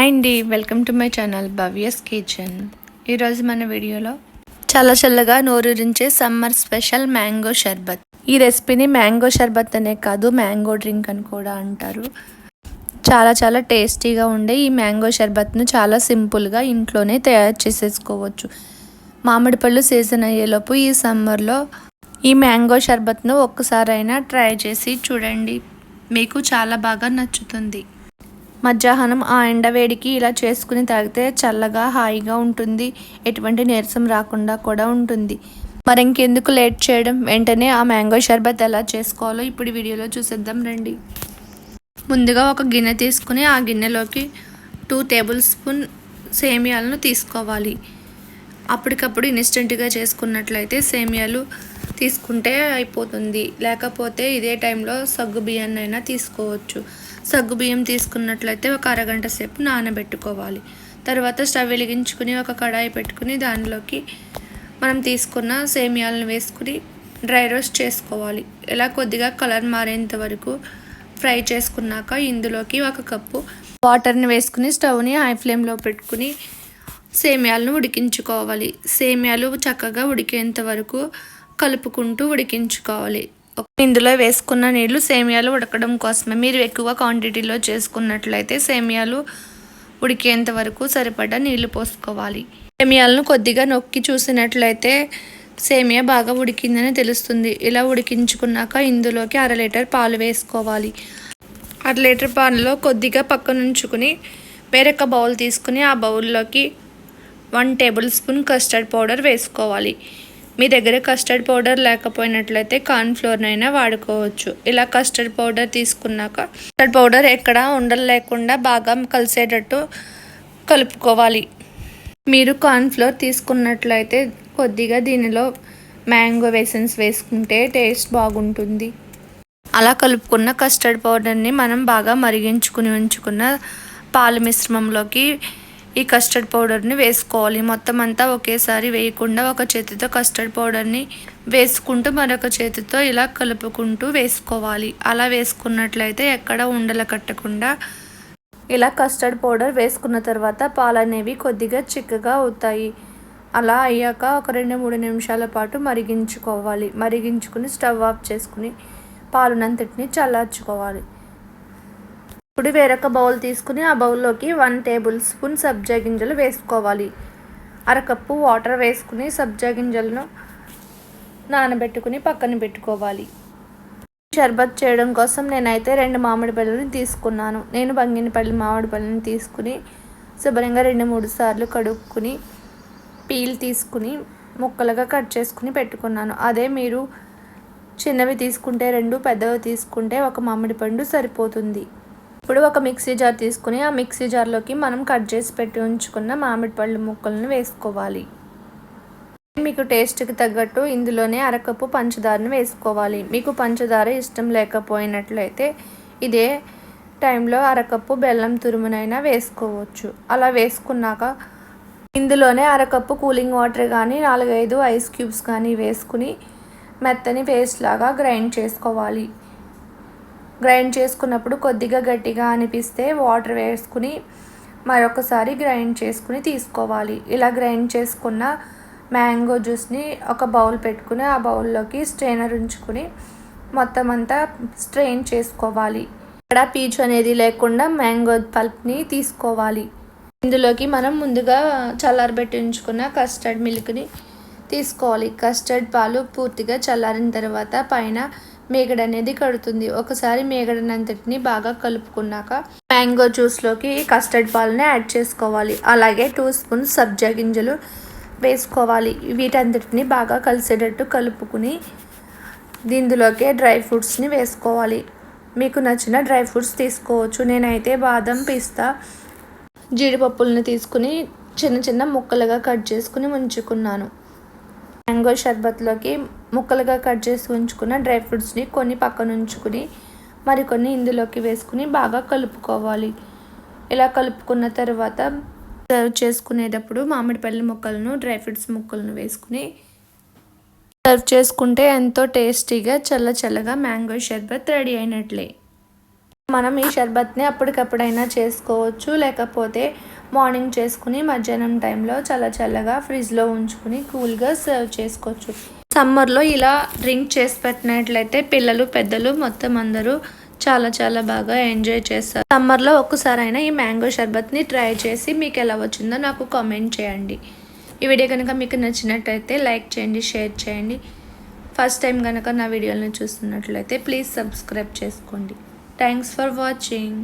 Hi అండి, welcome to my channel Bhavya's kitchen. ఈరోజు మన వీడియోలో చాలా చల్లగా నోరూరించే సమ్మర్ స్పెషల్ మ్యాంగో షర్బత్. ఈ రెసిపీని మ్యాంగో షర్బత్ అనే కాదు, మ్యాంగో డ్రింక్ అని కూడా అంటారు. చాలా టేస్టీగా ఉండే ఈ మ్యాంగో షర్బత్ను చాలా సింపుల్గా ఇంట్లోనే తయారు చేసేసుకోవచ్చు. మామిడి పళ్ళు సీజన్ అయ్యేలోపు ఈ సమ్మర్లో ఈ మ్యాంగో షర్బత్ను ఒక్కసారైనా ట్రై చేసి చూడండి, మీకు చాలా బాగా నచ్చుతుంది. మధ్యాహ్నం ఆ ఎండవేడికి ఇలా చేసుకుని తాగితే చల్లగా హాయిగా ఉంటుంది. ఎటువంటి నీరసం రాకుండా కూడా ఉంటుంది. మరి ఇంకెందుకు లేట్ చేయడం, వెంటనే ఆ మ్యాంగో షర్బత్ ఎలా చేసుకోవాలో ఇప్పుడు వీడియోలో చూసేద్దాం రండి. ముందుగా ఒక గిన్నె తీసుకుని ఆ గిన్నెలోకి 2 టేబుల్ స్పూన్ సేమియాలను తీసుకోవాలి. అప్పటికప్పుడు ఇన్స్టెంట్గా చేసుకున్నట్లయితే సేమియాలు తీసుకుంటే అయిపోతుంది. లేకపోతే ఇదే టైంలో సగ్గు బియ్యాన్నైనా తీసుకోవచ్చు. సగ్గు బియ్యం తీసుకున్నట్లయితే ఒక అరగంట సేపు నానబెట్టుకోవాలి. తర్వాత స్టవ్ వెలిగించుకుని ఒక కడాయి పెట్టుకుని దానిలోకి మనం తీసుకున్న సేమియాలను వేసుకుని డ్రై రోస్ట్ చేసుకోవాలి. ఇలా కొద్దిగా కలర్ మారేంత వరకు ఫ్రై చేసుకున్నాక ఇందులోకి 1 కప్పు వాటర్ని వేసుకుని స్టవ్ని హై ఫ్లేమ్లో పెట్టుకుని సేమియాలను ఉడికించుకోవాలి. సేమియాలు చక్కగా ఉడికేంత వరకు కలుపుకుంటూ ఉడికించుకోవాలి. ఇందులో వేసుకున్న నీళ్లు సేమియాలు ఉడకడం కోసమే. మీరు ఎక్కువ క్వాంటిటీలో చేసుకున్నట్లయితే సేమియాలు ఉడికేంత వరకు సరిపడా నీళ్లు పోసుకోవాలి. సేమియాలను కొద్దిగా నొక్కి చూసినట్లయితే సేమియా బాగా ఉడికిందని తెలుస్తుంది. ఇలా ఉడికించుకున్నాక ఇందులోకి 1/2 లీటర్ పాలు వేసుకోవాలి. 1/2 లీటర్ పాలలో కొద్దిగా పక్కనుంచుకుని వేరొక బౌల్ తీసుకుని ఆ బౌల్లోకి 1 టేబుల్ స్పూన్ కస్టర్డ్ పౌడర్ వేసుకోవాలి. మీ దగ్గర కస్టర్డ్ పౌడర్ లేకపోయినట్లయితే కార్న్ఫ్లోర్నైనా వాడుకోవచ్చు. ఇలా కస్టర్డ్ పౌడర్ తీసుకున్నాక కస్టర్డ్ పౌడర్ ఎక్కడ ఉండలు లేకుండా బాగా కలిసేటట్టు కలుపుకోవాలి. మీరు కార్న్ఫ్లోర్ తీసుకున్నట్లయితే కొద్దిగా దీనిలో మ్యాంగో ఎసెన్స్ వేసుకుంటే టేస్ట్ బాగుంటుంది. అలా కలుపుకున్న కస్టర్డ్ పౌడర్ని మనం బాగా మరిగించుకుని ఉంచుకున్న పాల మిశ్రమంలోకి ఈ కస్టర్డ్ పౌడర్ని వేసుకోవాలి. మొత్తం అంతా ఒకేసారి వేయకుండా ఒక చేతితో కస్టర్డ్ పౌడర్ని వేసుకుంటూ మరొక చేతితో ఇలా కలుపుకుంటూ వేసుకోవాలి. అలా వేసుకున్నట్లయితే ఎక్కడ ఉండలు కట్టకుండా. ఇలా కస్టర్డ్ పౌడర్ వేసుకున్న తర్వాత పాలు అనేవి కొద్దిగా చిక్కగా అవుతాయి. అలా అయ్యాక ఒక 2-3 నిమిషాల పాటు మరిగించుకోవాలి. మరిగించుకుని స్టవ్ ఆఫ్ చేసుకుని పాలునంతటిని చల్లార్చుకోవాలి. ఇప్పుడు వేరొక బౌల్ తీసుకుని ఆ బౌల్లోకి 1 టేబుల్ స్పూన్ సబ్జా గింజలు వేసుకోవాలి. 1/2 కప్పు వాటర్ వేసుకుని సబ్జా గింజలను నానబెట్టుకుని పక్కన పెట్టుకోవాలి. షర్బత్ చేయడం కోసం నేనైతే 2 మామిడి పళ్ళని తీసుకున్నాను. నేను బంగినపల్లి మామిడి పళ్ళని తీసుకుని శుభ్రంగా 2-3 సార్లు కడుక్కుని పీల్ తీసుకుని ముక్కలుగా కట్ చేసుకుని పెట్టుకున్నాను. అదే మీరు చిన్నవి తీసుకుంటే 2, పెద్దవి తీసుకుంటే 1 మామిడి పండు సరిపోతుంది. ఇప్పుడు ఒక మిక్సీ జార్ తీసుకుని ఆ మిక్సీ జార్లోకి మనం కట్ చేసి పెట్టి ఉంచుకున్న మామిడి పళ్ళు ముక్కలను వేసుకోవాలి. మీకు టేస్ట్కి తగ్గట్టు ఇందులోనే 1/2 కప్పు పంచదారను వేసుకోవాలి. మీకు పంచదార ఇష్టం లేకపోయినట్లయితే ఇదే టైంలో 1/2 కప్పు బెల్లం తురుమునైనా వేసుకోవచ్చు. అలా వేసుకున్నాక ఇందులోనే 1/2 కప్పు కూలింగ్ వాటర్ కానీ 4-5 ఐస్ క్యూబ్స్ కానీ వేసుకుని మెత్తని పేస్ట్ లాగా గ్రైండ్ చేసుకోవాలి. గ్రైండ్ చేసుకున్నప్పుడు కొద్దిగా గట్టిగా అనిపిస్తే వాటర్ వేసుకుని మరొకసారి గ్రైండ్ చేసుకుని తీసుకోవాలి. ఇలా గ్రైండ్ చేసుకున్న మ్యాంగో జ్యూస్ని ఒక బౌల్ పెట్టుకుని ఆ బౌల్లోకి స్ట్రెయినర్ ఉంచుకుని మొత్తం అంతా స్ట్రెయిన్ చేసుకోవాలి. ఇక్కడ పీచు అనేది లేకుండా మ్యాంగో పల్ప్ని తీసుకోవాలి. ఇందులోకి మనం ముందుగా చల్లారబెట్టి ఉంచుకున్న కస్టర్డ్ మిల్క్ని తీసుకోవాలి. కస్టర్డ్ పాలు పూర్తిగా చల్లారిన తర్వాత పైన మేగడ అనేది కడుతుంది. ఒకసారి మేగడనంతటిని బాగా కలుపుకున్నాక మ్యాంగో జ్యూస్లోకి కస్టర్డ్ పాలని యాడ్ చేసుకోవాలి. అలాగే 2 స్పూన్స్ సబ్జా గింజలు వేసుకోవాలి. వీటంతటిని బాగా కలిసేటట్టు కలుపుకుని దీనిలోకి డ్రై ఫ్రూట్స్ని వేసుకోవాలి. మీకు నచ్చిన డ్రై ఫ్రూట్స్ తీసుకోవచ్చు. నేనైతే బాదం, పిస్తా, జీడిపప్పులను తీసుకుని చిన్న ముక్కలుగా కట్ చేసుకుని ఉంచుకున్నాను. మ్యాంగో షర్బత్లోకి ముక్కలుగా కట్ చేసి ఉంచుకున్న డ్రై ఫ్రూట్స్ని కొన్ని పక్కన ఉంచుకుని మరికొన్ని ఇందులోకి వేసుకుని బాగా కలుపుకోవాలి. ఇలా కలుపుకున్న తర్వాత సర్వ్ చేసుకునేటప్పుడు మామిడి పళ్ళ ముక్కలను డ్రై ఫ్రూట్స్ ముక్కలను వేసుకుని సర్వ్ చేసుకుంటే ఎంతో టేస్టీగా చల్లగా మ్యాంగో షర్బత్ రెడీ అయినట్లే. మనం ఈ షర్బత్ని అప్పటికప్పుడైనా చేసుకోవచ్చు, లేకపోతే మార్నింగ్ చేసుకుని మధ్యాహ్నం టైంలో చల్లగా ఫ్రిడ్జ్లో ఉంచుకుని కూల్గా సర్వ్ చేసుకోవచ్చు. సమ్మర్లో ఇలా డ్రింక్ చేసి పెట్టినట్లయితే పిల్లలు పెద్దలు మొత్తం అందరూ చాలా బాగా ఎంజాయ్ చేస్తారు. సమ్మర్లో ఒక్కసారైనా ఈ మ్యాంగో షర్బత్ని ట్రై చేసి మీకు ఎలా వచ్చిందో నాకు కామెంట్ చేయండి. ఈ వీడియో కనుక మీకు నచ్చినట్టయితే లైక్ చేయండి, షేర్ చేయండి. ఫస్ట్ టైం కనుక నా వీడియోలను చూస్తున్నట్లయితే ప్లీజ్ సబ్స్క్రైబ్ చేసుకోండి. Thanks for watching.